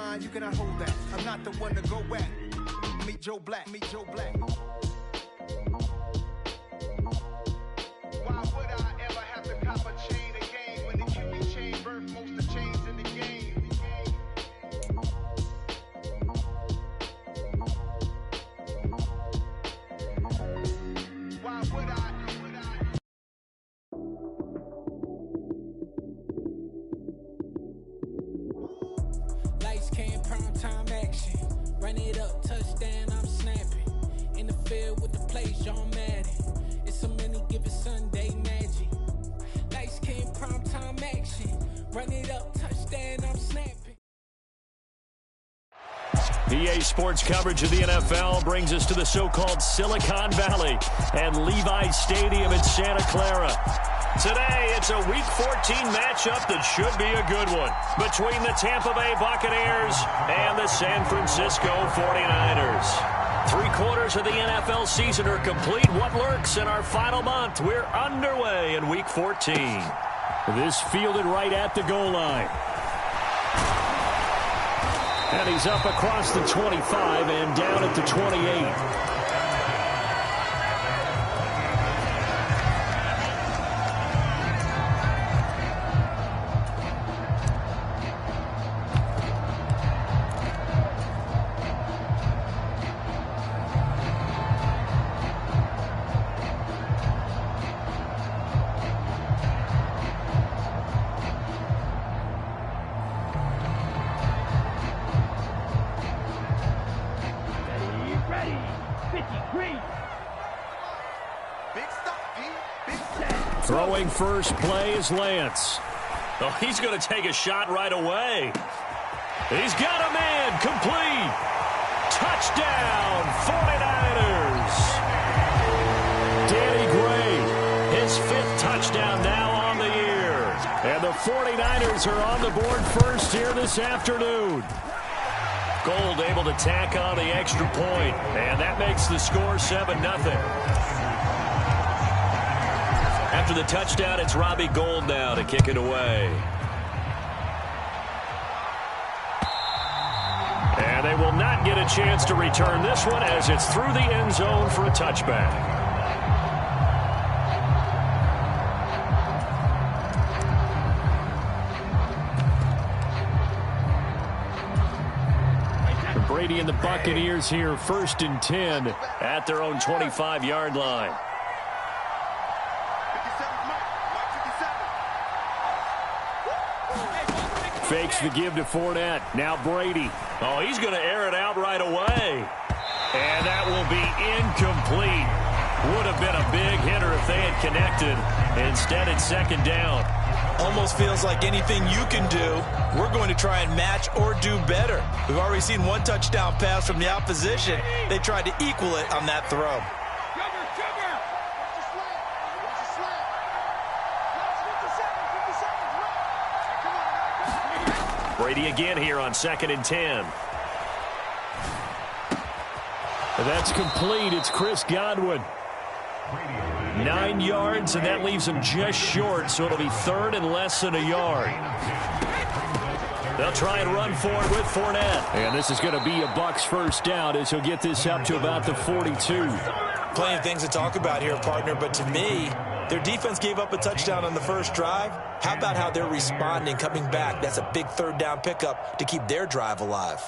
mine, you cannot hold that. I'm not the one to go at. Meet Joe Black, meet Joe Black. Why would I ever have to cop a chain again when the Cuban chain birthed most of the chains in the game? Why would I? Lights came, prime time action. Run it up, touchdown, I'm snapping. In the field with the play, John Madden. It's a many given Sunday magic. Lights came, prime time action. Run it up, touchdown, I'm snapping. PA Sports coverage of the NFL brings us to the so-called Silicon Valley and Levi's Stadium in Santa Clara. Today, it's a Week 14 matchup that should be a good one between the Tampa Bay Buccaneers and the San Francisco 49ers. 3/4 of the NFL season are complete. What lurks in our final month? We're underway in Week 14. This fielded right at the goal line. And he's up across the 25 and down at the 28. Throwing first play is Lance. Oh, he's going to take a shot right away. He's got a man, complete. Touchdown, 49ers. Danny Gray, his 5th touchdown now on the year. And the 49ers are on the board first here this afternoon. Gold able to tack on the extra point, and that makes the score 7-0. After the touchdown, it's Robbie Gould now to kick it away. And they will not get a chance to return this one as it's through the end zone for a touchback. Brady and the Buccaneers here, 1st and 10 at their own 25-yard line. Fakes the give to Fournette. Now Brady. Oh, he's going to air it out right away. And that will be incomplete. Would have been a big hitter if they had connected. Instead, it's 2nd down. Almost feels like anything you can do, we're going to try and match or do better. We've already seen one touchdown pass from the opposition. They tried to equal it on that throw. Brady again here on 2nd and 10. That's complete. It's Chris Godwin. 9 yards, and that leaves him just short, so it'll be 3rd and less than a yard. They'll try and run forward with Fournette. And this is going to be a Bucs first down as he'll get this up to about the 42. Plenty of things to talk about here, partner, but to me, their defense gave up a touchdown on the first drive. How about how they're responding, coming back? That's a big 3rd down pickup to keep their drive alive.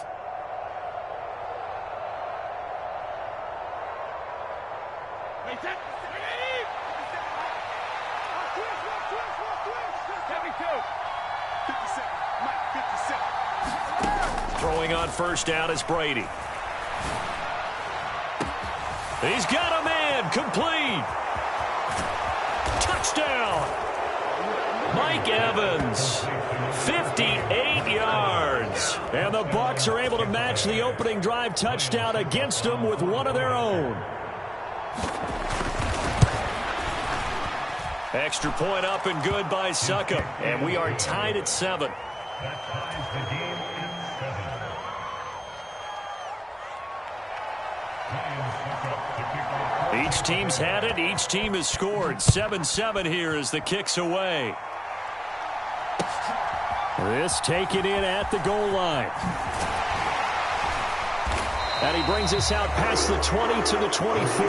Throwing on first down is Brady. He's got a man, complete. Touchdown. Mike Evans, 58 yards. And the Bucs are able to match the opening drive touchdown against them with one of their own. Extra point up and good by Succop. And we are tied at 7. That ties the game at 7. Each team's had it. Each team has scored. 7-7 here as the kick's away. This taken in at the goal line. And he brings us out past the 20 to the 24.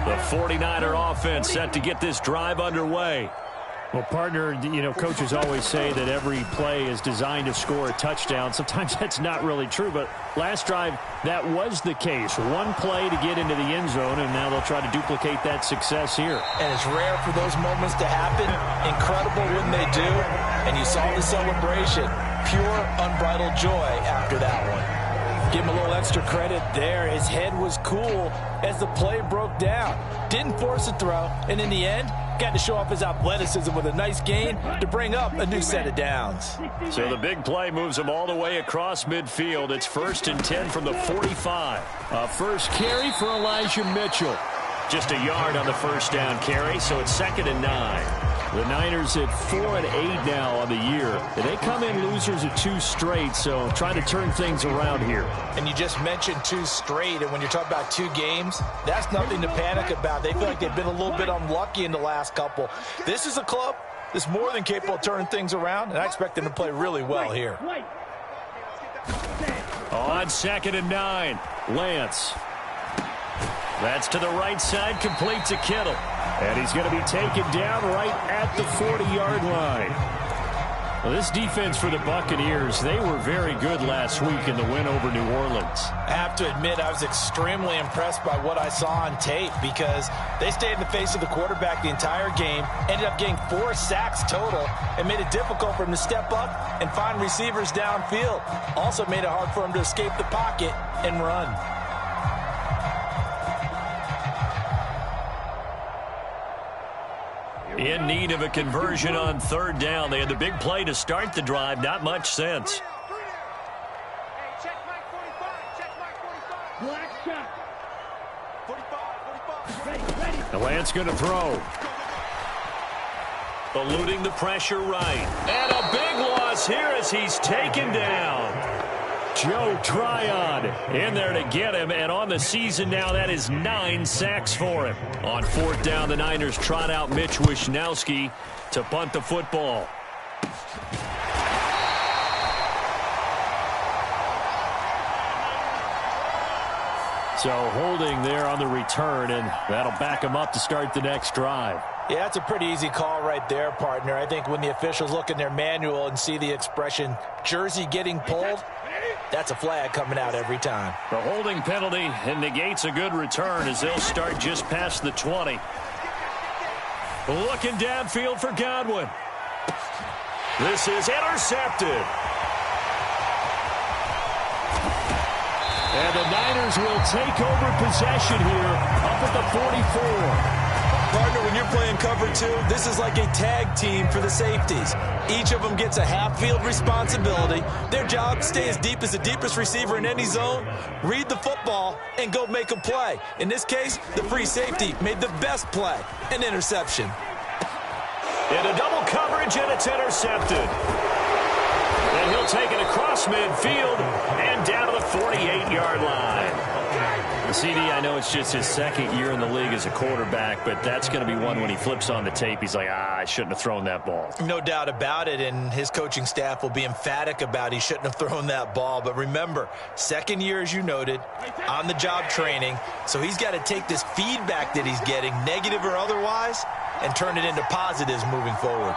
The 49er offense set to get this drive underway. Well, partner, you know, coaches always say that every play is designed to score a touchdown. Sometimes that's not really true, but last drive, that was the case. One play to get into the end zone, and now they'll try to duplicate that success here. And it's rare for those moments to happen. Incredible when they do. And you saw the celebration. Pure, unbridled joy after that one. Give him a little extra credit there. His head was cool as the play broke down. Didn't force a throw, and in the end, got to show off his athleticism with a nice gain to bring up a new set of downs. So the big play moves him all the way across midfield. It's 1st and 10 from the 45. First carry for Elijah Mitchell. Just a yard on the first down carry, so it's 2nd and 9. The Niners at 4 and 8 now on the year. They come in losers of 2 straight, so trying to turn things around here. And you just mentioned 2 straight, and when you're talking about 2 games, that's nothing to panic about. They feel like they've been a little bit unlucky in the last couple. This is a club that's more than capable of turning things around, and I expect them to play really well here. On 2nd and 9, Lance. That's to the right side, complete to Kittle. And he's going to be taken down right at the 40-yard line. Well, this defense for the Buccaneers, they were very good last week in the win over New Orleans. I have to admit, I was extremely impressed by what I saw on tape because they stayed in the face of the quarterback the entire game, ended up getting 4 sacks total, and made it difficult for him to step up and find receivers downfield. Also made it hard for him to escape the pocket and run. In need of a conversion on 3rd down. They had the big play to start the drive. Not much sense. The Lance going to throw. Eluding the pressure right. And a big loss here as he's taken down. Joe Tryon in there to get him, and on the season now, that is 9 sacks for him. On 4th down, the Niners trot out Mitch Wishnowski to punt the football. So holding there on the return, and that'll back him up to start the next drive. Yeah, that's a pretty easy call right there, partner. I think when the officials look in their manual and see the expression jersey getting pulled, that's a flag coming out every time. The holding penalty negates a good return as they'll start just past the 20. Looking downfield for Godwin. This is intercepted. And the Niners will take over possession here up at the 44. Partner, when you're playing cover 2, this is like a tag team for the safeties. Each of them gets a half-field responsibility. Their job, stay as deep as the deepest receiver in any zone, read the football, and go make a play. In this case, the free safety made the best play, an interception. Into double coverage, and it's intercepted. And he'll take it across midfield and down to the 48-yard line. The CD, I know it's just his 2nd year in the league as a quarterback, but that's going to be one when he flips on the tape. He's like, I shouldn't have thrown that ball. No doubt about it, and his coaching staff will be emphatic about he shouldn't have thrown that ball. But remember, 2nd year, as you noted, on-the-job training, so he's got to take this feedback that he's getting, negative or otherwise, and turn it into positives moving forward.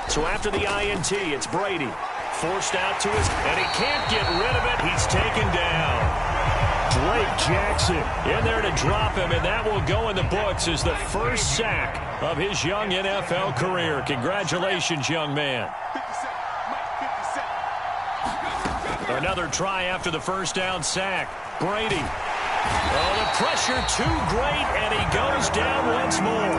So after the INT, it's Brady. Forced out to his, and he can't get rid of it. He's taken down. Drake Jackson in there to drop him, and that will go in the books as the first sack of his young NFL career. Congratulations, young man. Another try after the first down sack. Brady. Oh, the pressure too great, and he goes down once more.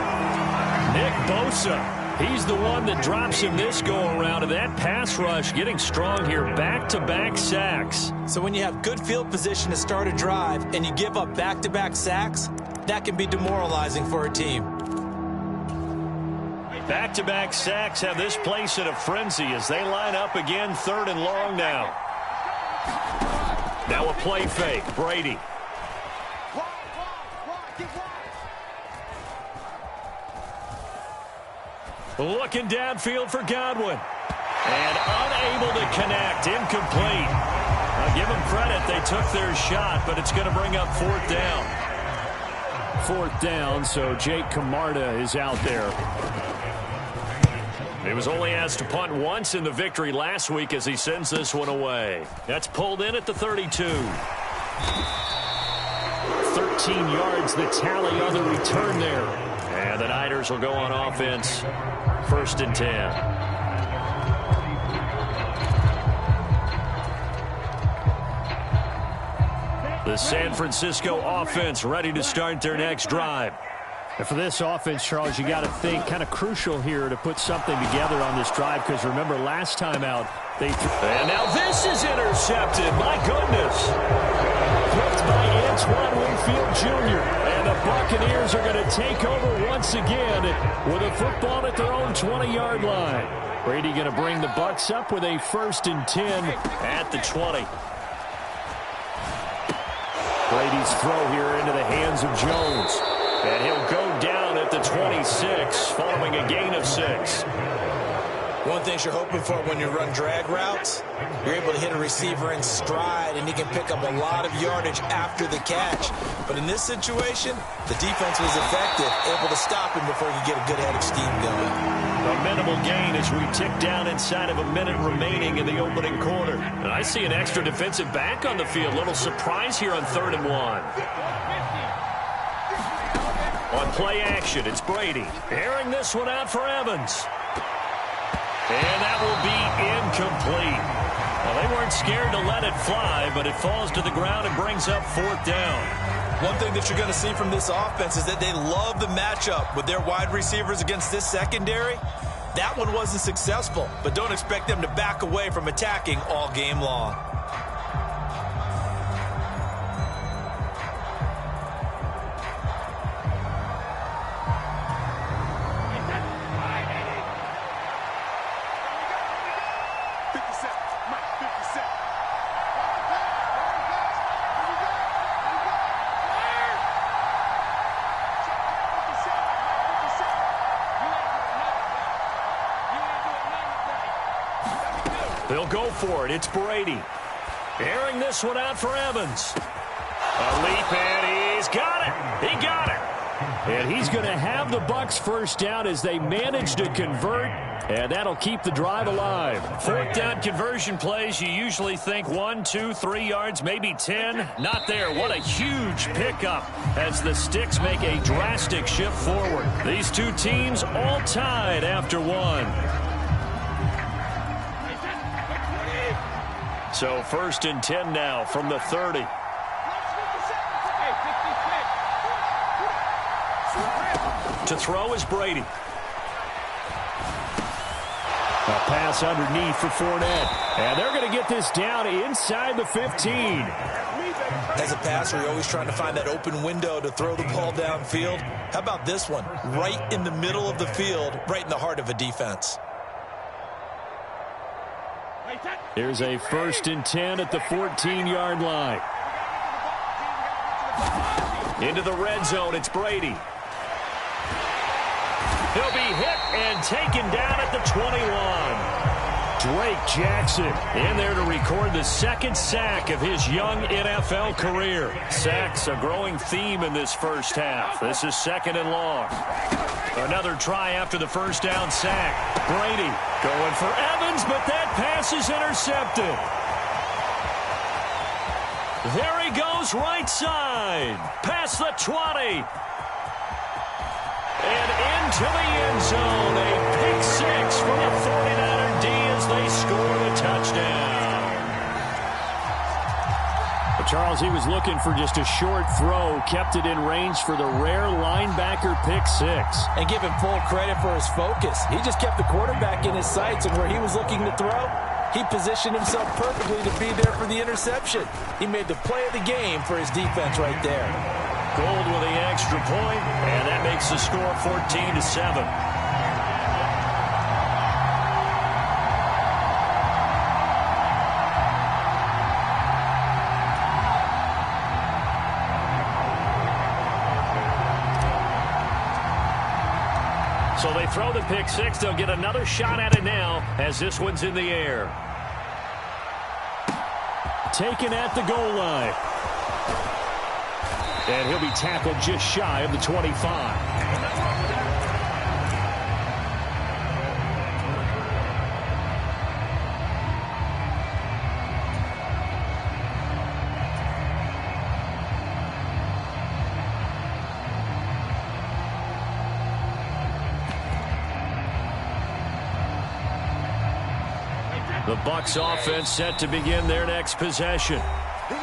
Nick Bosa. He's the one that drops him this go-around, and that pass rush getting strong here. Back-to-back sacks. So when you have good field position to start a drive and you give up back-to-back sacks, that can be demoralizing for a team. Back-to-back sacks have this place in a frenzy as they line up again, 3rd and long now. Now a play fake, Brady. Looking downfield for Godwin. And unable to connect, incomplete. I'll give them credit, they took their shot, but it's going to bring up 4th down. 4th down, so Jake Camarda is out there. He was only asked to punt once in the victory last week as he sends this one away. That's pulled in at the 32. 13 yards, the tally on the return there. And the Niners will go on offense, 1st and 10. The San Francisco offense ready to start their next drive. And for this offense, Charles, you got to think kind of crucial here to put something together on this drive, because remember last time out they threw. And now this is intercepted. My goodness. Picked by Antoine Winfield Jr. And the Buccaneers are going to take over once again with a football at their own 20-yard line. Brady going to bring the Bucs up with a 1st and 10 at the 20. Brady's throw here into the hands of Jones. And he'll go down at the 26 following a gain of 6. One thing you're hoping for when you run drag routes, you're able to hit a receiver in stride, and he can pick up a lot of yardage after the catch. But in this situation, the defense was effective, able to stop him before he could get a good head of steam going. A minimal gain as we tick down inside of a minute remaining in the opening quarter. And I see an extra defensive back on the field. Little surprise here on 3rd and 1. On play action, it's Brady. Airing this one out for Evans. And that will be incomplete. Well, they weren't scared to let it fly, but it falls to the ground and brings up 4th down. One thing that you're going to see from this offense is that they love the matchup with their wide receivers against this secondary. That one wasn't successful, but don't expect them to back away from attacking all game long. They'll go for it. It's Brady. Airing this one out for Evans. A leap, and he's got it. He got it. And he's going to have the Bucs 1st down as they manage to convert, and that'll keep the drive alive. 4th down conversion plays, you usually think 1, 2, 3 yards, maybe 10. Not there. What a huge pickup as the Sticks make a drastic shift forward. These two teams all tied after 1. So 1st and 10 now from the 30. To throw is Brady. A pass underneath for Fournette. And they're going to get this down inside the 15. As a passer, you're always trying to find that open window to throw the ball downfield. How about this one? Right in the middle of the field, right in the heart of a defense. Here's a 1st and 10 at the 14-yard line. Into the red zone, it's Brady. He'll be hit and taken down at the 21. Drake Jackson in there to record the 2nd sack of his young NFL career. Sacks a growing theme in this first half. This is 2nd and long. Another try after the 1st down sack. Brady going for Evans, but that pass is intercepted. There he goes, right side. Past the 20. And into the end zone. A pick 6 for the 49er D as they score the touchdown. But Charles, he was looking for just a short throw. Kept it in range for the rare linebacker pick 6. And give him full credit for his focus. He just kept the quarterback in his sights, and where he was looking to throw, he positioned himself perfectly to be there for the interception. He made the play of the game for his defense right there. Gold with the extra point, and that makes the score 14-7. So they throw the pick six. They'll get another shot at it now as this one's in the air. Taken at the goal line. And he'll be tackled just shy of the 25. The Bucs offense set to begin their next possession.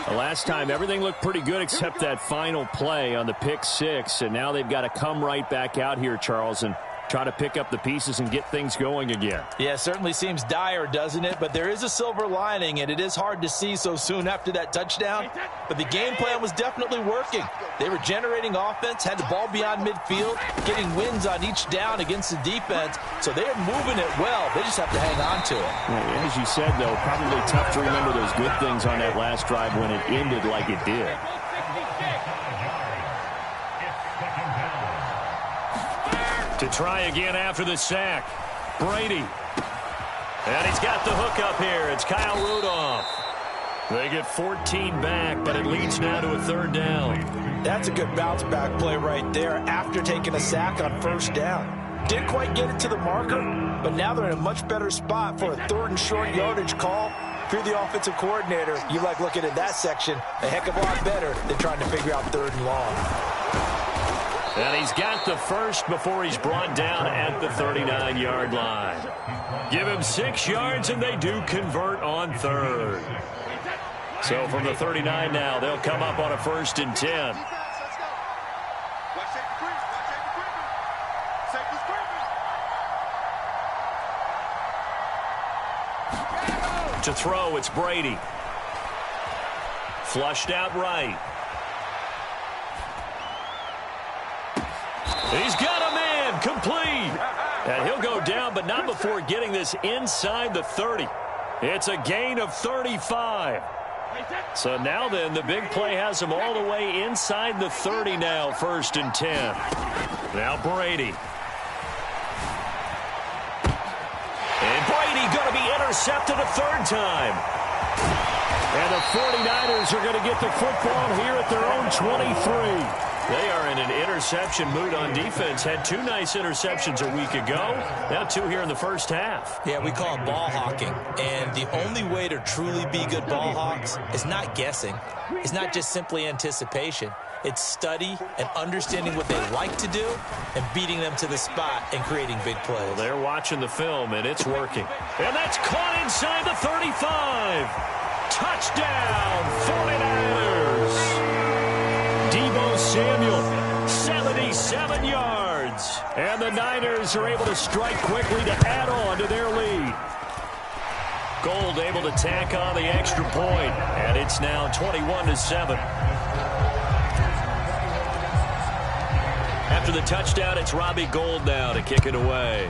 The last time, everything looked pretty good except that final play on the pick six. And now they've got to come right back out here, Charles, and try to pick up the pieces and get things going again. Yeah, it certainly seems dire, doesn't it? But there is a silver lining, and it is hard to see so soon after that touchdown. But the game plan was definitely working. They were generating offense, had the ball beyond midfield, getting wins on each down against the defense. So they're moving it well. They just have to hang on to it. Yeah, as you said, though, probably tough to remember those good things on that last drive when it ended like it did. To try again after the sack. Brady. And he's got the hook up here. It's Kyle Rudolph. They get 14 back, but it leads now to a third down. That's a good bounce back play right there after taking a sack on first down. Didn't quite get it to the marker, but now they're in a much better spot for a third and short yardage call. If you're the offensive coordinator, you like looking at that section a heck of a lot better than trying to figure out third and long. And he's got the first before he's brought down at the 39-yard line. Give him 6 yards, and they do convert on third. So from the 39 now, they'll come up on a 1st and 10. To throw, it's Brady. Flushed out right. He's got a man, complete. And he'll go down, but not before getting this inside the 30. It's a gain of 35. So now then, the big play has him all the way inside the 30 now, 1st and 10. Now Brady. And Brady going to be intercepted a third time. And the 49ers are going to get the football here at their own 23. They are in an interception mood on defense. Had 2 nice interceptions a week ago. Now 2 here in the first half. Yeah, we call it ball hawking. And the only way to truly be good ball hawks is not guessing. It's not just simply anticipation. It's study and understanding what they like to do and beating them to the spot and creating big plays. Well, they're watching the film, and it's working. And that's caught inside the 35. Touchdown, 49ers. Deebo Samuel, 77 yards. And the Niners are able to strike quickly to add on to their lead. Gold able to tack on the extra point, and it's now 21-7. After the touchdown, it's Robbie Gould now to kick it away.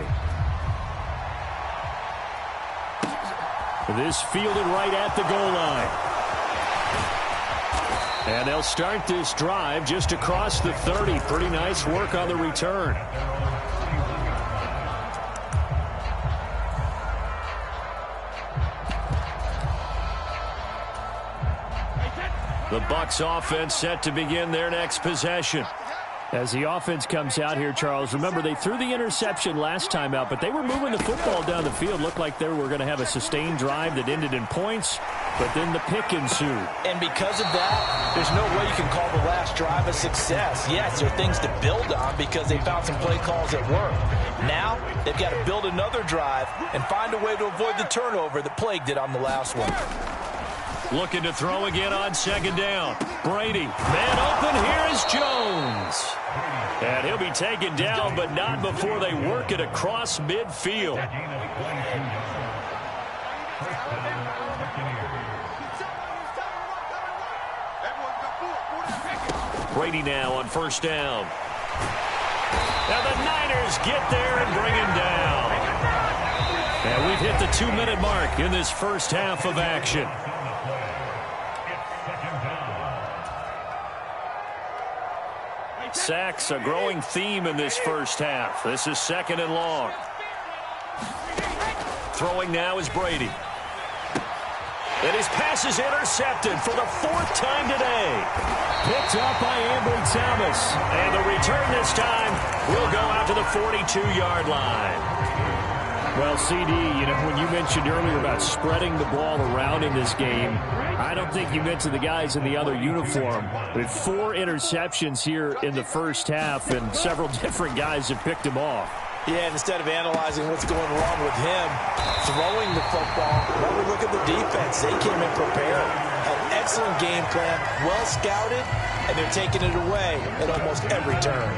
This fielded right at the goal line. And they'll start this drive just across the 30. Pretty nice work on the return. The Bucs offense set to begin their next possession. As the offense comes out here, Charles, remember they threw the interception last time out, but they were moving the football down the field. Looked like they were going to have a sustained drive that ended in points, but then the pick ensued. And because of that, there's no way you can call the last drive a success. Yes, there are things to build on because they found some play calls that work. Now, they've got to build another drive and find a way to avoid the turnover that plagued it on the last one. Looking to throw again on 2nd down. Brady, man open, here is Jones. And he'll be taken down, but not before they work it across midfield. Brady now on first down. And the Niners get there and bring him down. And we've hit the 2-minute mark in this first half of action. Sacks, a growing theme in this first half. This is 2nd and long. Throwing now is Brady. And his pass is intercepted for the 4th time today. Picked up by Ambry Thomas. And the return this time will go out to the 42-yard line. Well, CD, when you mentioned earlier about spreading the ball around in this game, I don't think you mentioned the guys in the other uniform. With 4 interceptions here in the first half, and several different guys have picked him off. Yeah, and instead of analyzing what's going wrong with him, throwing the football, let me look at the defense. They came in prepared. An excellent game plan, well scouted, and they're taking it away at almost every turn.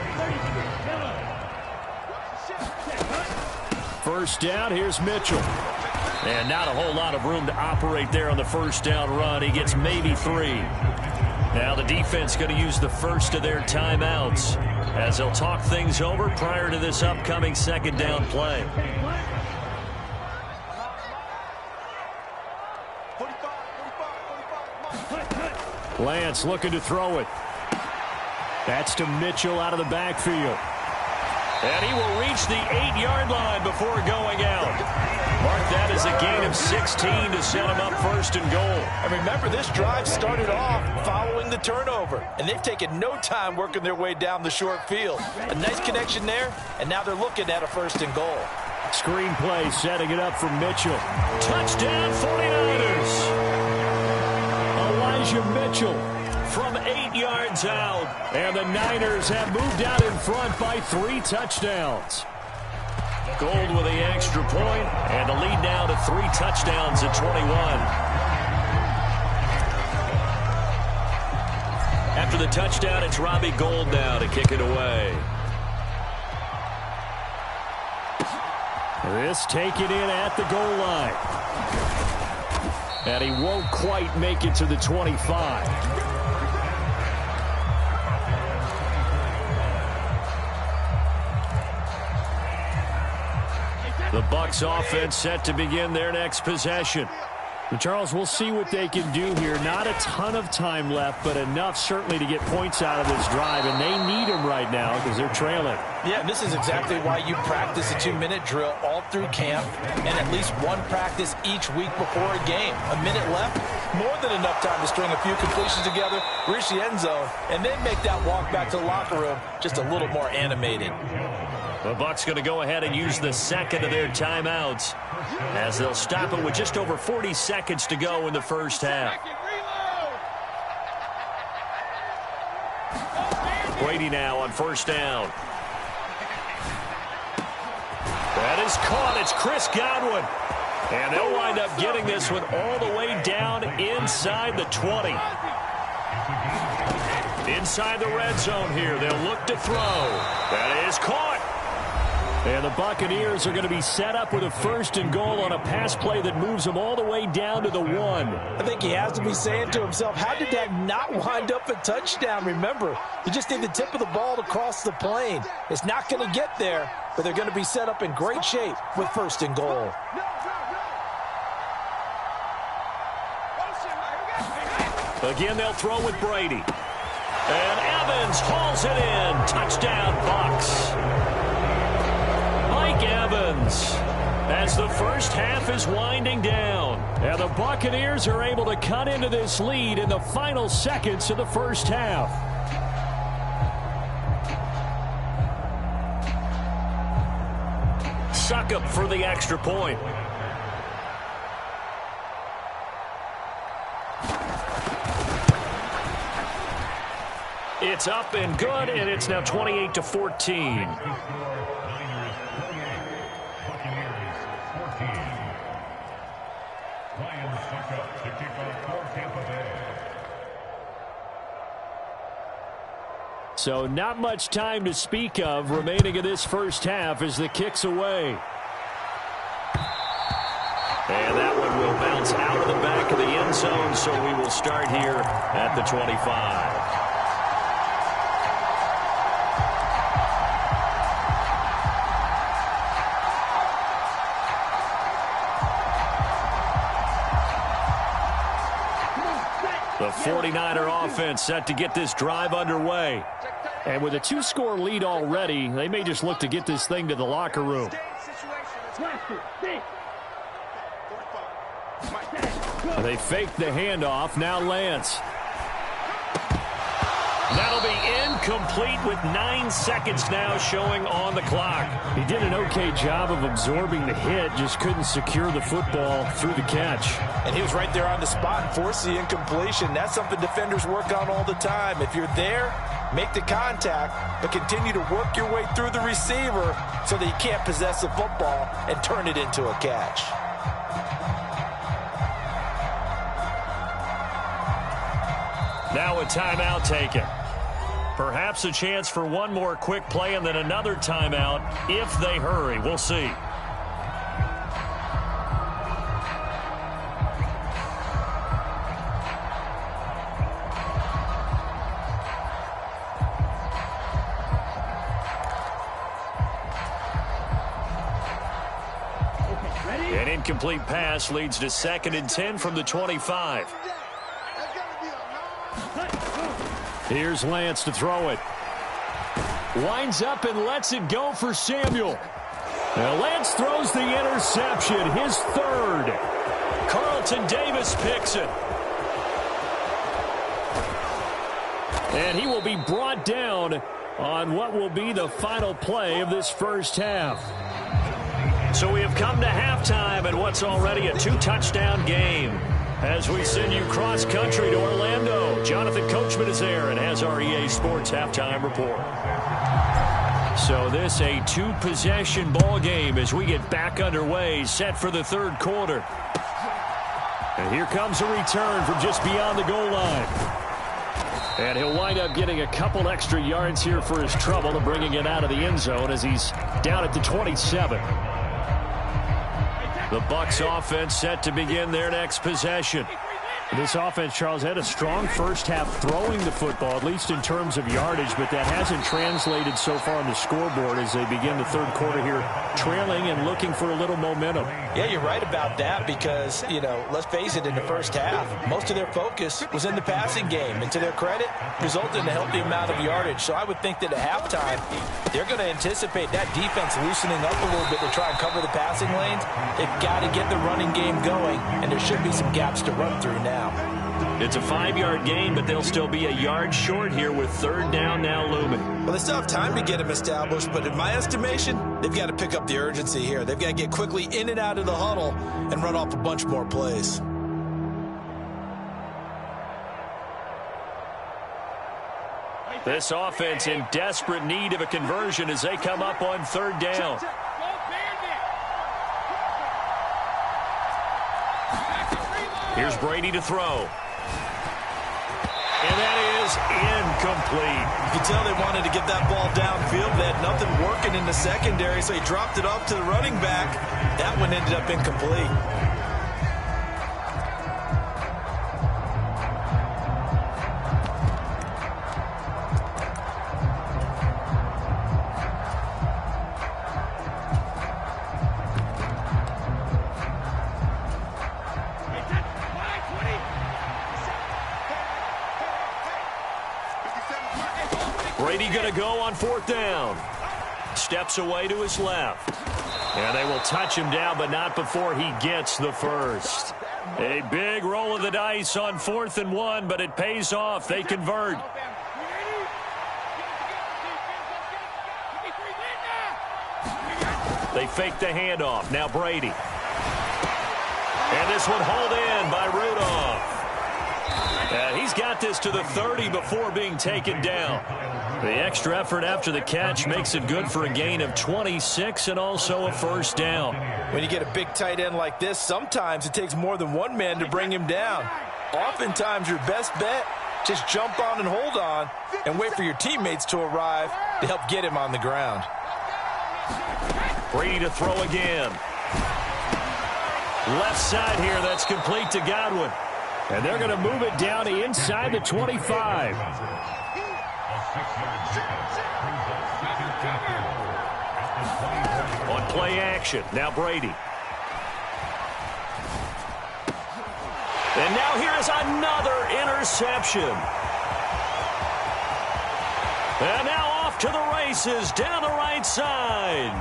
First down, here's Mitchell. And not a whole lot of room to operate there on the first down run. He gets maybe 3. Now the defense going to use the first of their timeouts as they'll talk things over prior to this upcoming 2nd down play. Lance looking to throw it. That's to Mitchell out of the backfield. And he will reach the 8-yard line before going out. Mark that as a gain of 16 to set him up 1st and goal. And remember, this drive started off following the turnover, and they've taken no time working their way down the short field. A nice connection there, and now they're looking at a 1st and goal. Screen play setting it up for Mitchell. Touchdown 49ers. Elijah Mitchell from 8 yards out. And the Niners have moved out in front by 3 touchdowns. Gold with the extra point, and the lead now to 3 touchdowns at 21. After the touchdown, it's Robbie Gould now to kick it away. This taken in at the goal line. And he won't quite make it to the 25. The Bucs offense set to begin their next possession. And Charles, we'll see what they can do here. Not a ton of time left, but enough certainly to get points out of this drive, and they need them right now because they're trailing. Yeah, this is exactly why you practice a 2-minute drill all through camp and at least one practice each week before a game. A minute left, more than enough time to string a few completions together, reach the end zone, and then make that walk back to the locker room just a little more animated. The Bucs going to go ahead and use the 2nd of their timeouts as they'll stop it with just over 40 seconds to go in the first half. Brady now on first down. That is caught. It's Chris Godwin. And they'll wind up getting this one all the way down inside the 20. Inside the red zone here. They'll look to throw. That is caught. And the Buccaneers are going to be set up with a 1st and goal on a pass play that moves them all the way down to the 1. I think he has to be saying to himself, how did that not wind up a touchdown? Remember, you just need the tip of the ball to cross the plane. It's not going to get there, but they're going to be set up in great shape with 1st and goal. Again, they'll throw with Brady. And Evans hauls it in. Touchdown, Bucs. Evans as the first half is winding down. And the Buccaneers are able to cut into this lead in the final seconds of the first half. Succop for the extra point. It's up and good, and it's now 28-14. So not much time to speak of remaining in this first half as the kick's away. And that one will bounce out of the back of the end zone, so we will start here at the 25. The 49er offense set to get this drive underway. And with a 2-score lead already, they may just look to get this thing to the locker room. They fake the handoff. Now Lance. That'll be incomplete with 9 seconds now showing on the clock. He did an okay job of absorbing the hit, just couldn't secure the football through the catch. And he was right there on the spot and forced the incompletion. That's something defenders work on all the time. If you're there, make the contact, but continue to work your way through the receiver so that you can't possess the football and turn it into a catch. Now a timeout taken. Perhaps a chance for one more quick play and then another timeout if they hurry. We'll see. An incomplete pass leads to 2nd and 10 from the 25. Here's Lance to throw it. Winds up and lets it go for Samuel. Now Lance throws the interception, his 3rd. Carlton Davis picks it. And he will be brought down on what will be the final play of this first half. So we have come to halftime in what's already a 2-touchdown game. As we send you cross-country to Orlando, Jonathan Coachman is there and has our EA Sports halftime report. So this a 2-possession ball game as we get back underway, set for the 3rd quarter. And here comes a return from just beyond the goal line. And he'll wind up getting a couple extra yards here for his trouble and bringing it out of the end zone as he's down at the 27. The Bucs offense set to begin their next possession. This offense, Charles, had a strong first half throwing the football, at least in terms of yardage, but that hasn't translated so far on the scoreboard as they begin the 3rd quarter here, trailing and looking for a little momentum. Yeah, you're right about that because, let's face it, in the first half, most of their focus was in the passing game. And to their credit, resulted in a healthy amount of yardage. So I would think that at halftime, they're going to anticipate that defense loosening up a little bit to try and cover the passing lanes. They've got to get the running game going, and there should be some gaps to run through now. It's a 5-yard gain, but they'll still be a yard short here with 3rd down now looming. Well, they still have time to get them established, but in my estimation, they've got to pick up the urgency here. They've got to get quickly in and out of the huddle and run off a bunch more plays. This offense in desperate need of a conversion as they come up on 3rd down. Here's Brady to throw. And that is incomplete. You can tell they wanted to get that ball downfield. They had nothing working in the secondary, so he dropped it off to the running back. That one ended up incomplete. Brady going to go on 4th down. Steps away to his left. And they will touch him down, but not before he gets the first. A big roll of the dice on 4th and 1, but it pays off. They convert. They fake the handoff. Now Brady. And this one hauled in by Rudolph. And he's got this to the 30 before being taken down. The extra effort after the catch makes it good for a gain of 26 and also a 1st down. When you get a big tight end like this, sometimes it takes more than one man to bring him down. Oftentimes your best bet, just jump on and hold on and wait for your teammates to arrive to help get him on the ground. Brady to throw again. Left side here, that's complete to Godwin. And they're going to move it down to inside the 25. On play action, now Brady. And now here is another interception. And now off to the races down the right side.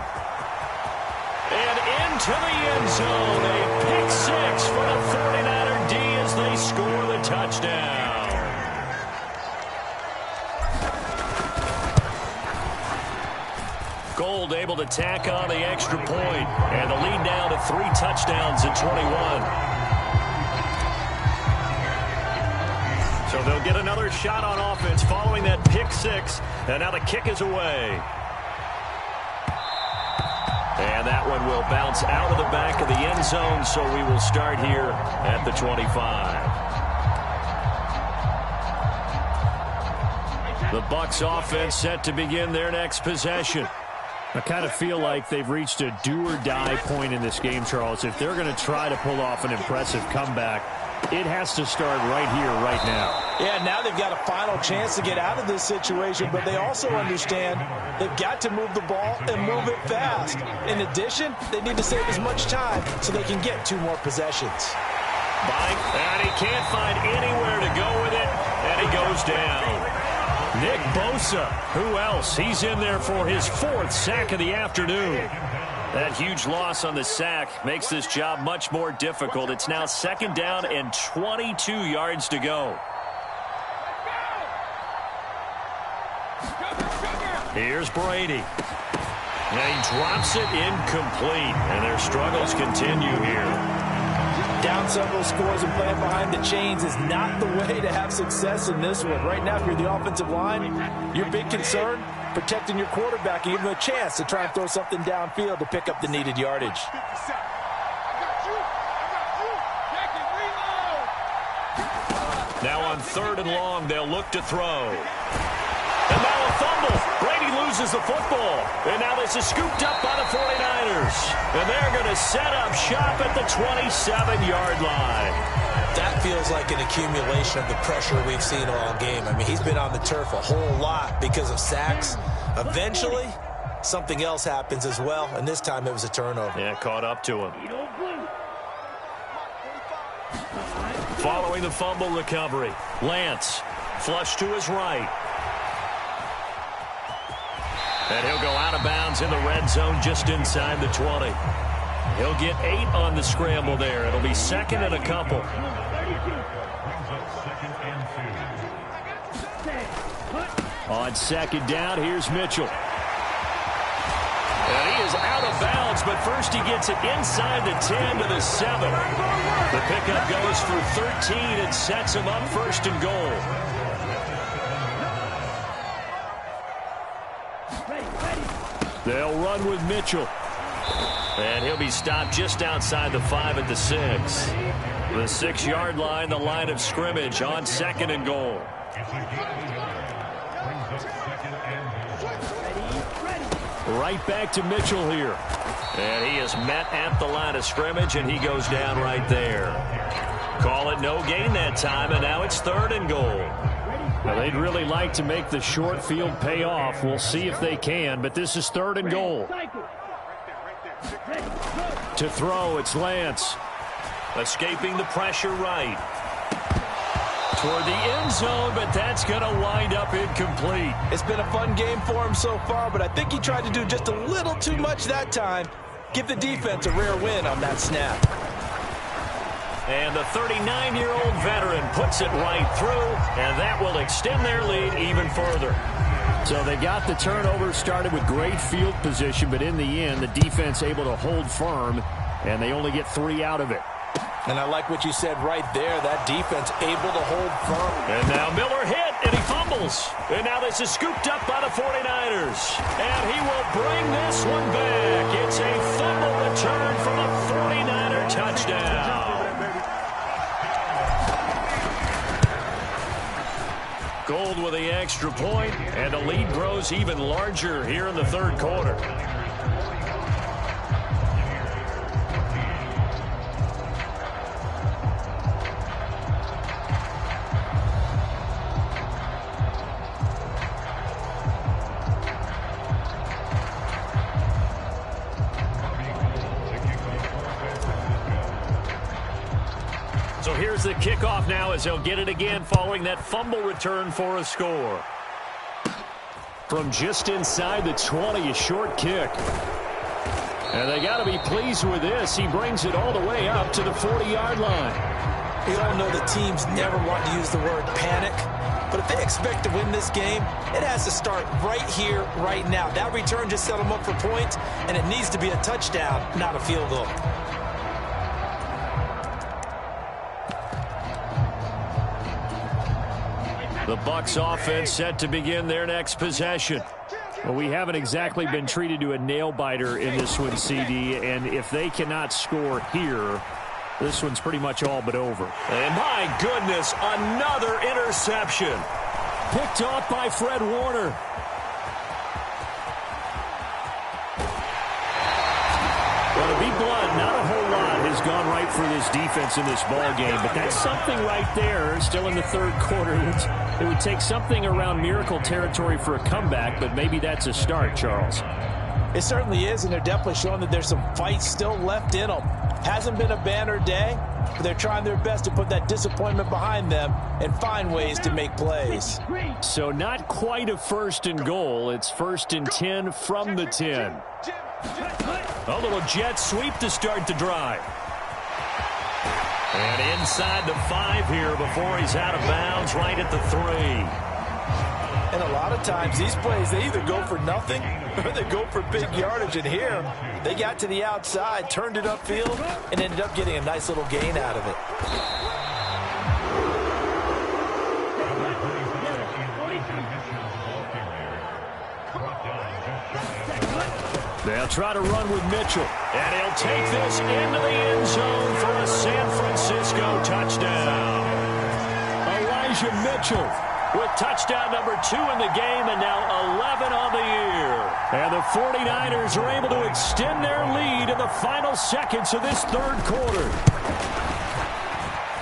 And into the end zone. A pick six for the 49er D as they score the touchdown. Gold able to tack on the extra point. And the lead down to 3 touchdowns at 21. So they'll get another shot on offense following that pick six. And now the kick is away. And that one will bounce out of the back of the end zone, so we will start here at the 25. The Bucs offense set to begin their next possession. I kind of feel like they've reached a do-or-die point in this game, Charles. If they're going to try to pull off an impressive comeback, it has to start right here, right now. Yeah, now they've got a final chance to get out of this situation, but they also understand they've got to move the ball and move it fast. In addition, they need to save as much time so they can get 2 more possessions. And he can't find anywhere to go with it, and he goes down. Nick Bosa, who else? He's in there for his 4th sack of the afternoon. That huge loss on the sack makes this job much more difficult. It's now 2nd down and 22 yards to go. Here's Brady. And he drops it incomplete. And their struggles continue here. Down several scores and playing behind the chains is not the way to have success in this one. Right now, if you're the offensive line, your big concern, protecting your quarterback and giving him a chance to try and throw something downfield to pick up the needed yardage. Now on 3rd and long, they'll look to throw. And now a fumble. Brady loses the football. And now this is scooped up by the 49ers. And they're going to set up shop at the 27-yard line. That feels like an accumulation of the pressure we've seen all game. I mean, he's been on the turf a whole lot because of sacks. Eventually, something else happens as well, and this time it was a turnover. Yeah, caught up to him. Following the fumble recovery, Lance flush to his right. And he'll go out of bounds in the red zone just inside the 20. He'll get 8 on the scramble there. It'll be 2nd and a couple. On 2nd down, here's Mitchell. And he is out of bounds, but first he gets it inside the 10 to the 7. The pickup goes for 13 and sets him up 1st and goal. They'll run with Mitchell. And he'll be stopped just outside the 5 at the 6. The 6-yard line, the line of scrimmage on 2nd and goal. Right back to Mitchell here. And he is met at the line of scrimmage, and he goes down right there. Call it no gain that time, and now it's 3rd and goal. Now, they'd really like to make the short field pay off. We'll see if they can, but this is 3rd and goal. To throw, it's Lance. Escaping the pressure right. Toward the end zone, but that's going to wind up incomplete. It's been a fun game for him so far, but I think he tried to do just a little too much that time. Give the defense a rare win on that snap. And the 39-year-old veteran puts it right through, and that will extend their lead even further. So they got the turnover started with great field position, but in the end, the defense able to hold firm, and they only get 3 out of it. And I like what you said right there. That defense able to hold firm. And now Miller hit, and he fumbles. And now this is scooped up by the 49ers. And he will bring this one back. It's a fumble return for a 49er touchdown. Gold with the extra point, and the lead grows even larger here in the 3rd quarter. So here's the kickoff now as they'll get it again following that fumble return for a score. From just inside the 20, a short kick. And they got to be pleased with this. He brings it all the way up to the 40-yard line. We all know the teams never want to use the word panic, but if they expect to win this game, it has to start right here, right now. That return just set them up for points, and it needs to be a touchdown, not a field goal. The Bucs offense set to begin their next possession. Well, we haven't exactly been treated to a nail-biter in this one, CD, and if they cannot score here, this one's pretty much all but over. And my goodness, another interception. Picked off by Fred Warner. Well, to be blunt, not a whole lot has gone right for this defense in this ball game, but that's something right there, still in the third quarter. It would take something around miracle territory for a comeback, but maybe that's a start, Charles. It certainly is, and they're definitely showing that there's some fight still left in them. Hasn't been a banner day, but they're trying their best to put that disappointment behind them and find ways to make plays. So not quite a first and goal. It's 1st and 10 from the 10. A little jet sweep to start the drive. And inside the 5 here before he's out of bounds right at the 3. And a lot of times these plays, they either go for nothing or they go for big yardage. And here, they got to the outside, turned it upfield, and ended up getting a nice little gain out of it. They'll try to run with Mitchell. And he'll take this into the end zone for a San Francisco touchdown. Elijah Mitchell with touchdown number 2 in the game and now 11 on the year. And the 49ers are able to extend their lead in the final seconds of this third quarter.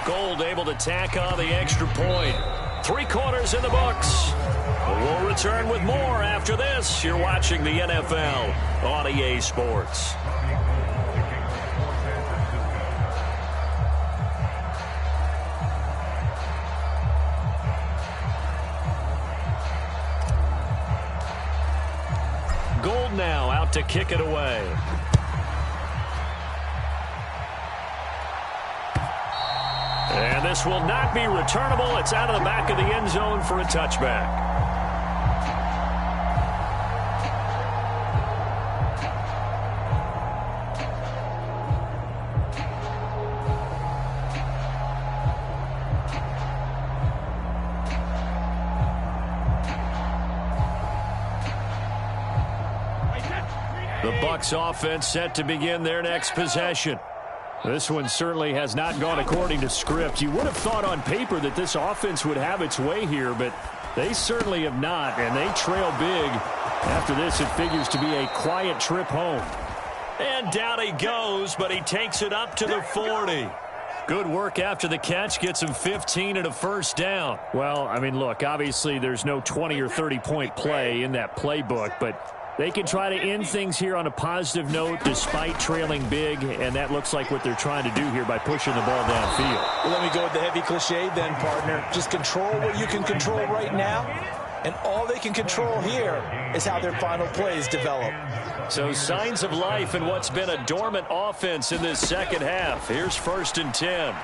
Gold able to tack on the extra point. 3 quarters in the books. We'll return with more after this. You're watching the NFL on EA Sports. Gold now out to kick it away. And this will not be returnable. It's out of the back of the end zone for a touchback. The Bucs offense set to begin their next possession. This one certainly has not gone according to script. You would have thought on paper that this offense would have its way here, but they certainly have not, and they trail big. After this, it figures to be a quiet trip home. And down he goes, but he takes it up to the 40. Good work after the catch. Gets him 15 and a first down. Well, I mean, look, obviously there's no 20 or 30-point play in that playbook, but they can try to end things here on a positive note despite trailing big, and that looks like what they're trying to do here by pushing the ball downfield. Well, let me go with the heavy cliche then, partner. Just control what you can control right now, and all they can control here is how their final plays develop. So signs of life in what's been a dormant offense in this second half. Here's 1st and 10.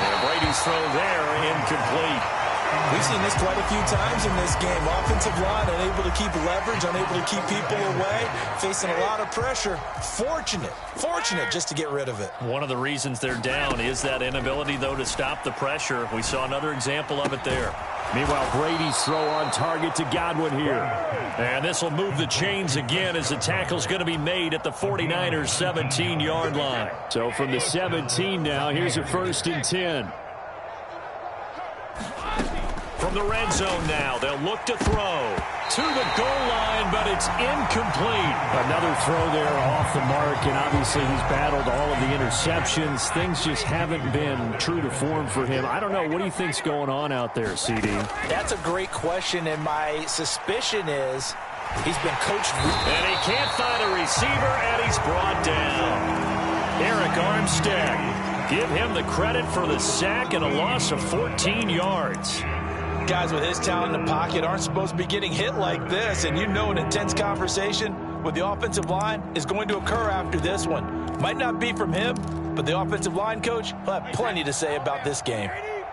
And Brady's throw there, incomplete. We've seen this quite a few times in this game. Offensive line unable to keep leverage, unable to keep people away, facing a lot of pressure. Fortunate just to get rid of it. One of the reasons they're down is that inability, though, to stop the pressure. We saw another example of it there. Meanwhile, Brady's throw on target to Godwin here. And this will move the chains again as the tackle's going to be made at the 49ers' 17-yard line. So from the 17 now, here's a 1st and 10. From the red zone now, they'll look to throw to the goal line, but it's incomplete. Another throw there off the mark, and obviously he's battled all of the interceptions. Things just haven't been true to form for him. I don't know. What do you think's going on out there, CD? That's a great question, and my suspicion is he's been coached. And he can't find a receiver, and he's brought down. Eric Armstead. Give him the credit for the sack and a loss of 14 yards. Guys with his talent in the pocket aren't supposed to be getting hit like this, and you know an intense conversation with the offensive line is going to occur after this one. Might not be from him, but the offensive line coach will have plenty to say about this game.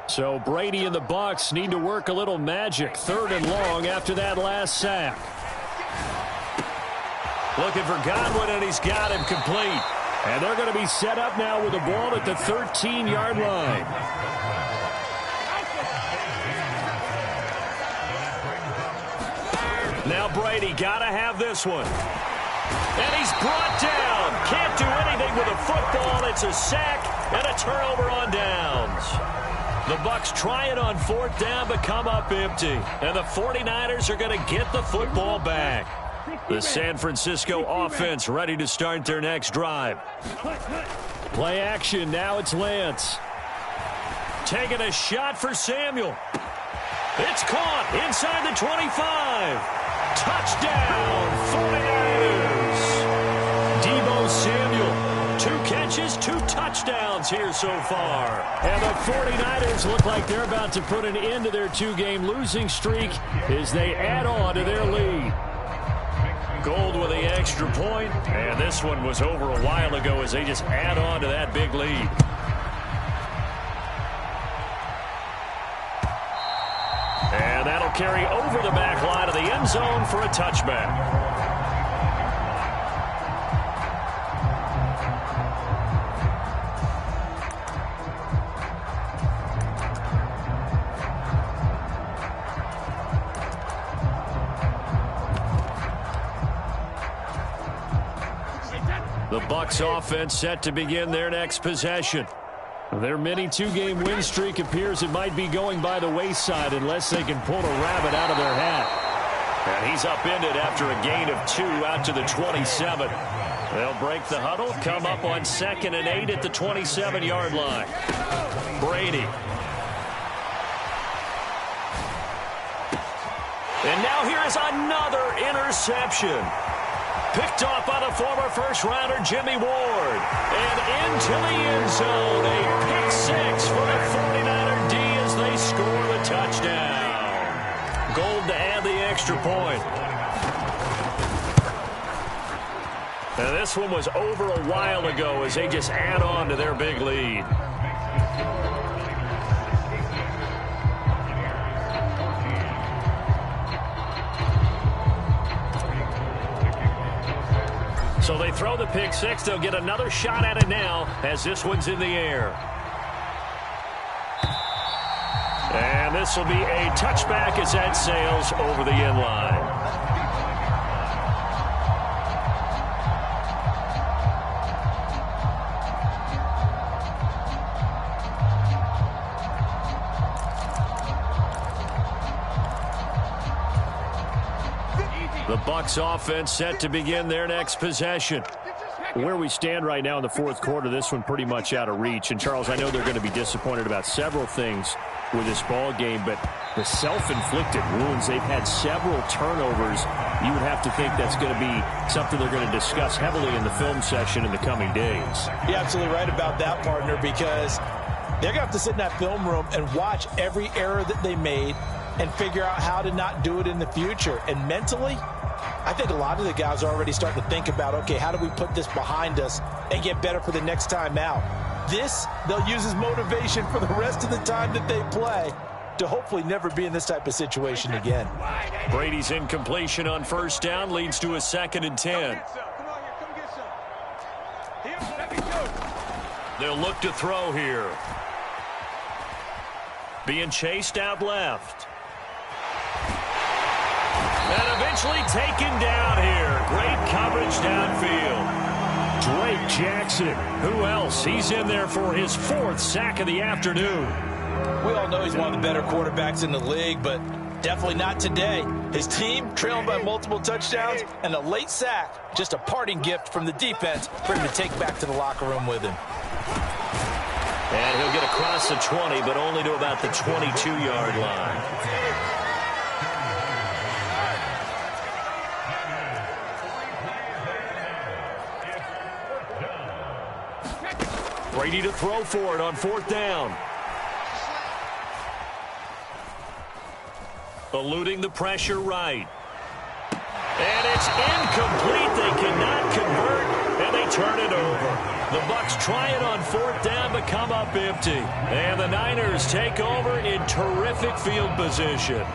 So Brady and the Bucs need to work a little magic. 3rd and long after that last sack. Looking for Godwin, and he's got him complete. And they're going to be set up now with the ball at the 13-yard line. Now Brady got to have this one. And he's brought down. Can't do anything with a football. It's a sack and a turnover on downs. The Bucs try it on 4th down but come up empty. And the 49ers are going to get the football back. The San Francisco offense ready to start their next drive. Play action. Now it's Lance. Taking a shot for Samuel. It's caught inside the 25. Touchdown, 49ers. Deebo Samuel, 2 catches, 2 touchdowns here so far. And the 49ers look like they're about to put an end to their 2-game losing streak as they add on to their lead. Gold with the extra point, and this one was over a while ago as they just add on to that big lead. And that'll carry over the back line of the end zone for a touchback. The Bucs offense set to begin their next possession. Their mini 2-game win streak appears it might be going by the wayside unless they can pull a rabbit out of their hat. And he's upended after a gain of 2 out to the 27. They'll break the huddle, come up on 2nd and 8 at the 27-yard line. Brady. And now here is another interception. Picked off by the former first-rounder Jimmy Ward. And into the end zone. A pick 6 for the 49er D as they score the touchdown. Gold to add the extra point. Now this one was over a while ago as they just add on to their big lead. So they throw the pick 6. They'll get another shot at it now as this one's in the air. And this will be a touchback as that sails over the end line. The Bucs offense set to begin their next possession. Where we stand right now in the 4th quarter, this one pretty much out of reach. And, Charles, I know they're going to be disappointed about several things with this ball game, but the self-inflicted wounds, they've had several turnovers. You would have to think that's going to be something they're going to discuss heavily in the film session in the coming days. You're absolutely right about that, partner, because they're going to have to sit in that film room and watch every error that they made and figure out how to not do it in the future. And mentally, I think a lot of the guys are already starting to think about, okay, how do we put this behind us and get better for the next time out? This, they'll use as motivation for the rest of the time that they play to hopefully never be in this type of situation again. Brady's incompletion on 1st down leads to a 2nd and 10. They'll look to throw here. Being chased out left. And eventually taken down here. Great coverage downfield. Drake Jackson. Who else? He's in there for his 4th sack of the afternoon. We all know he's one of the better quarterbacks in the league, but definitely not today. His team trailing by multiple touchdowns and a late sack. Just a parting gift from the defense for him to take back to the locker room with him. And he'll get across the 20, but only to about the 22-yard line. Brady to throw for it on 4th down. Eluding the pressure right. And it's incomplete. They cannot convert, and they turn it over. The Bucs try it on 4th down, but come up empty. And the Niners take over in terrific field position.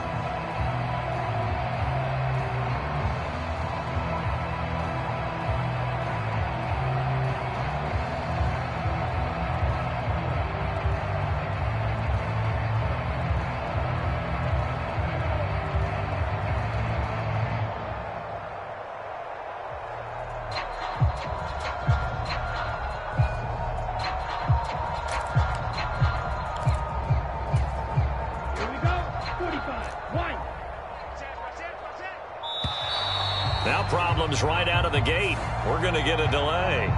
Problems right out of the gate. We're going to get a delay.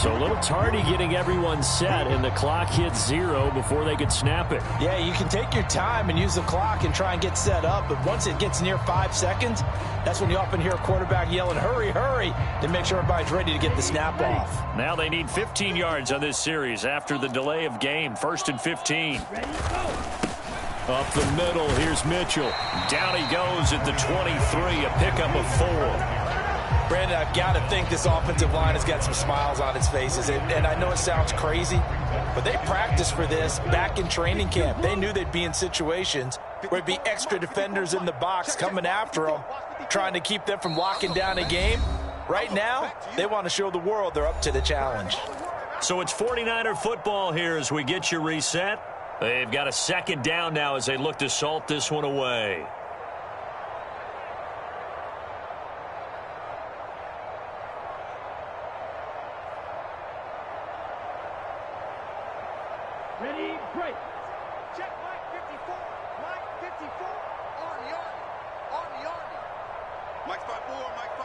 So a little tardy getting everyone set, and the clock hits 0 before they could snap it. Yeah, you can take your time and use the clock and try and get set up, but once it gets near 5 seconds, that's when you often hear a quarterback yelling, hurry, hurry, to make sure everybody's ready to get the snap off. Now they need 15 yards on this series after the delay of game. 1st and 15. Up the middle, here's Mitchell. Down he goes at the 23, a pickup of 4. Brandon, I've got to think this offensive line has got some smiles on its faces. And I know it sounds crazy, but they practiced for this back in training camp. They knew they'd be in situations where it'd be extra defenders in the box coming after them, trying to keep them from locking down a game. Right now, they want to show the world they're up to the challenge. So it's 49er football here as we get you reset. They've got a 2nd down now as they look to salt this one away. Ready, break. Check Mike 54. Mike 54 on the Army. On the Army. Mike's 5-4. Mike's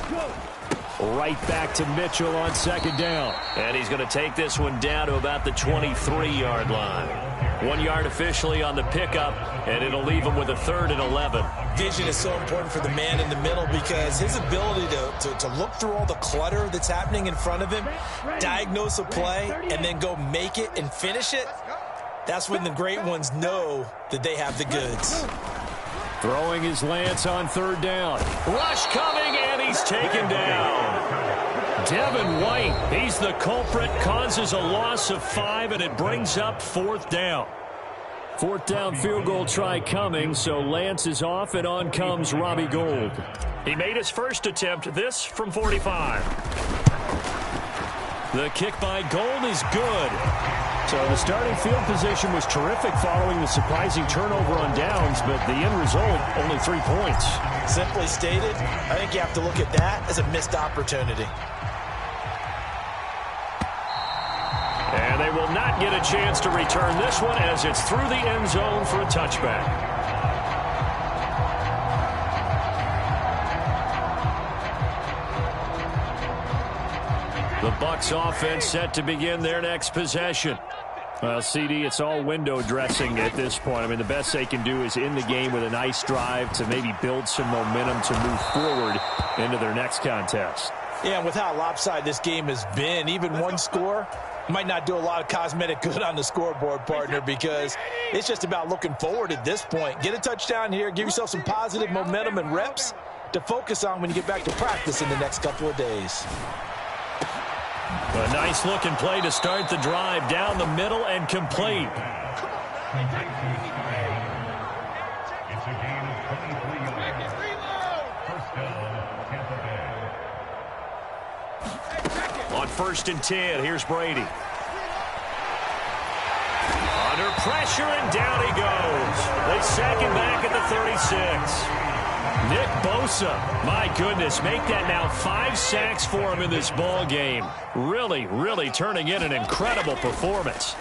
5-4. Go. Right back to Mitchell on 2nd down. And he's going to take this one down to about the 23-yard line. 1 yard officially on the pickup, and it'll leave him with a 3rd and 11. Vision is so important for the man in the middle because his ability to look through all the clutter that's happening in front of him, diagnose a play, and then go make it and finish it, that's when the great ones know that they have the goods. Throwing his Lance on 3rd down. Rush coming, and he's taken down. Devin White, he's the culprit, causes a loss of 5, and it brings up 4th down. 4th down field goal try coming, so Lance is off, and on comes Robbie Gould. He made his first attempt, this from 45. The kick by Gould is good. So the starting field position was terrific following the surprising turnover on downs, but the end result, only 3 points. Simply stated, I think you have to look at that as a missed opportunity. And they will not get a chance to return this one as it's through the end zone for a touchback. The Bucs offense set to begin their next possession. Well, CD, it's all window dressing at this point. I mean, the best they can do is in the game with a nice drive to maybe build some momentum to move forward into their next contest. Yeah, and with how lopsided this game has been, even one score might not do a lot of cosmetic good on the scoreboard, partner, because it's just about looking forward at this point. Get a touchdown here, give yourself some positive momentum and reps to focus on when you get back to practice in the next couple of days. A nice-looking play to start the drive down the middle and complete. It's a gain of 23 yards. First down, Tampa Bay. On 1st and 10, here's Brady. Under pressure, and down he goes. They sack him back at the 36. Nick Bosa, my goodness, make that now 5 sacks for him in this ball game. Really, really turning in an incredible performance.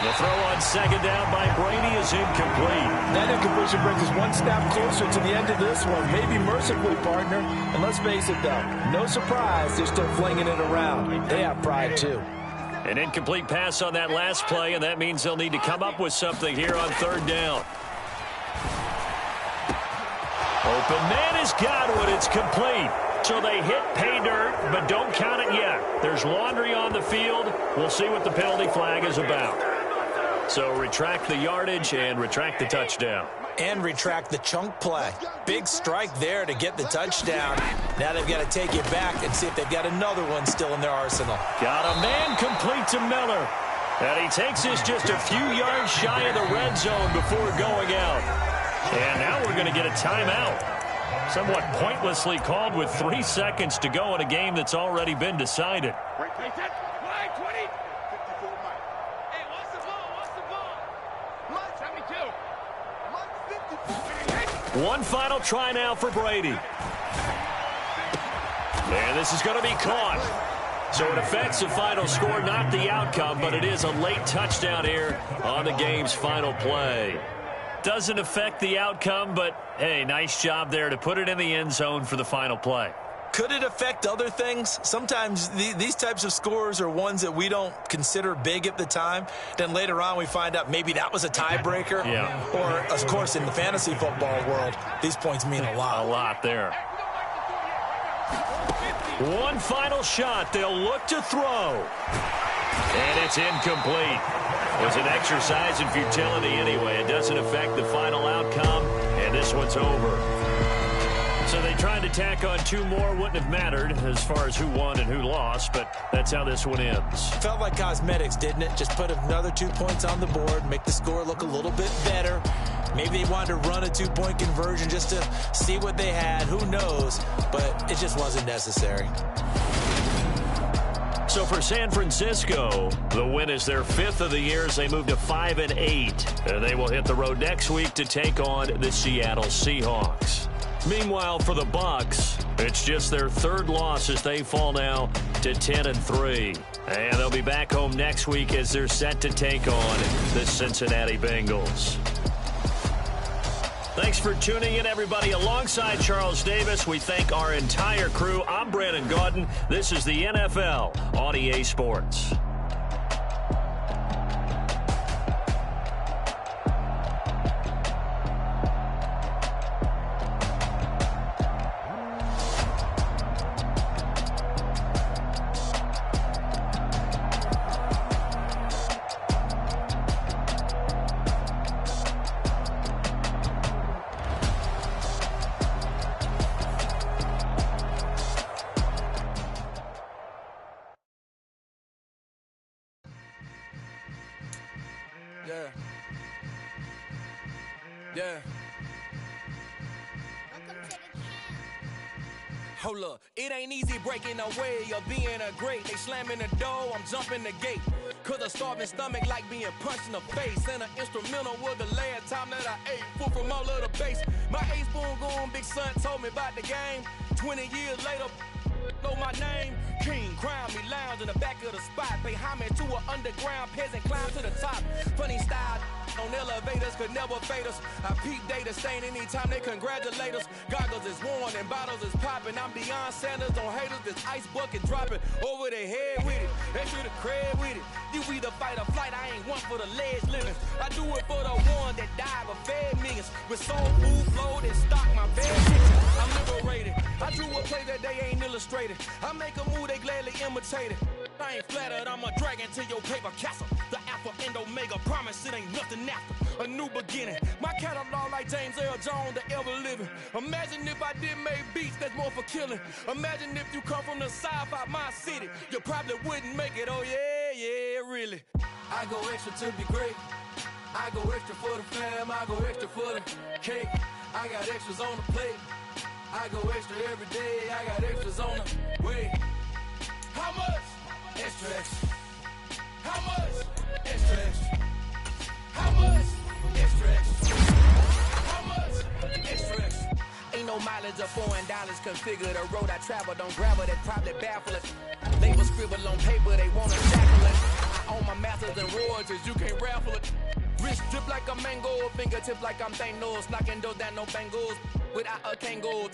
The throw on 2nd down by Brady is incomplete. That incompletion brings us one step closer to the end of this one, maybe mercifully, partner. And let's face it, though, no surprise they're still flinging it around. They have pride, too. An incomplete pass on that last play, and that means they'll need to come up with something here on 3rd down. Open man has got one. It's complete. So they hit pay dirt, but don't count it yet. There's laundry on the field. We'll see what the penalty flag is about. So retract the yardage and retract the touchdown. And retract the chunk play. Big strike there to get the touchdown. Now they've got to take it back and see if they've got another one still in their arsenal. Got a man complete to Miller. And he takes this just a few yards shy of the red zone before going out. And now we're going to get a timeout. Somewhat pointlessly called with 3 seconds to go in a game that's already been decided. One final try now for Brady. And this is going to be caught. So it affects the final score, not the outcome, but it is a late touchdown here on the game's final play. Doesn't affect the outcome, but, hey, nice job there to put it in the end zone for the final play. Could it affect other things? Sometimes these types of scores are ones that we don't consider big at the time. Then later on we find out maybe that was a tiebreaker. Yeah. Or, of course, in the fantasy football world, these points mean a lot. A lot there. One final shot. They'll look to throw. And it's incomplete. It was an exercise in futility anyway. It doesn't affect the final outcome, and this one's over. So they tried to tack on 2 more. Wouldn't have mattered as far as who won and who lost, but that's how this one ends. Felt like cosmetics, didn't it? Just put another 2 points on the board, make the score look a little bit better. Maybe they wanted to run a 2-point conversion just to see what they had. Who knows? But it just wasn't necessary. So for San Francisco, the win is their 5th of the year as they move to 5-8. And they will hit the road next week to take on the Seattle Seahawks. Meanwhile, for the Bucs, it's just their 3rd loss as they fall now to 10-3. And they'll be back home next week as they're set to take on the Cincinnati Bengals. Thanks for tuning in, everybody. Alongside Charles Davis, we thank our entire crew. I'm Brandon Gaudin. This is the NFL on EA Sports. Yeah. Hold up, it ain't easy breaking away or being a great. They slamming the door, I'm jumping the gate. Cause a starving stomach like being punched in the face. And an instrumental was the last time that I ate food from all of the base. My A-spoon going big son told me about the game. 20 years later, know my name. King, crown me, lounge in the back of the spot. Pay homage to an underground peasant, climb to the top. Funny style on elevators could never fade us. I peep data stain anytime they congratulate us. Goggles is worn and bottles is popping. I'm Deion Sanders on haters, this ice bucket dropping over their head with it. Extra the cred with it. You either fight or flight, I ain't one for the ledge living. I do it for the one that died but fed millions. With soul food flowed and stock my bed kitchen. I'm liberated. I drew a play that they ain't illustrated. I make a move, they gladly imitate it. I ain't flattered, I'm a dragon to your paper castle. The alpha and omega, promise it ain't nothing after. A new beginning. My catalog like James Earl Jones, the ever living. Imagine if I did make beats that's more for killing. Imagine if you come from the south out my city. You probably wouldn't make it, oh yeah, really. I go extra to be great. I go extra for the fam, I go extra for the cake. I got extras on the plate. I go extra every day, I got extras on the way. How much? Extra, extra. How much? Extra, extra. How much? Extra, extra. How much? Extra, extra. Ain't no mileage of $4 configure the road I travel. Don't gravel, that probably baffle it. Label scribble on paper, they wanna shackle it. I own my masters and royalties, you can't raffle it. Wrist drip like a mango, fingertip like I'm Thanos. Knocking those down, no bangles. Without a Kango,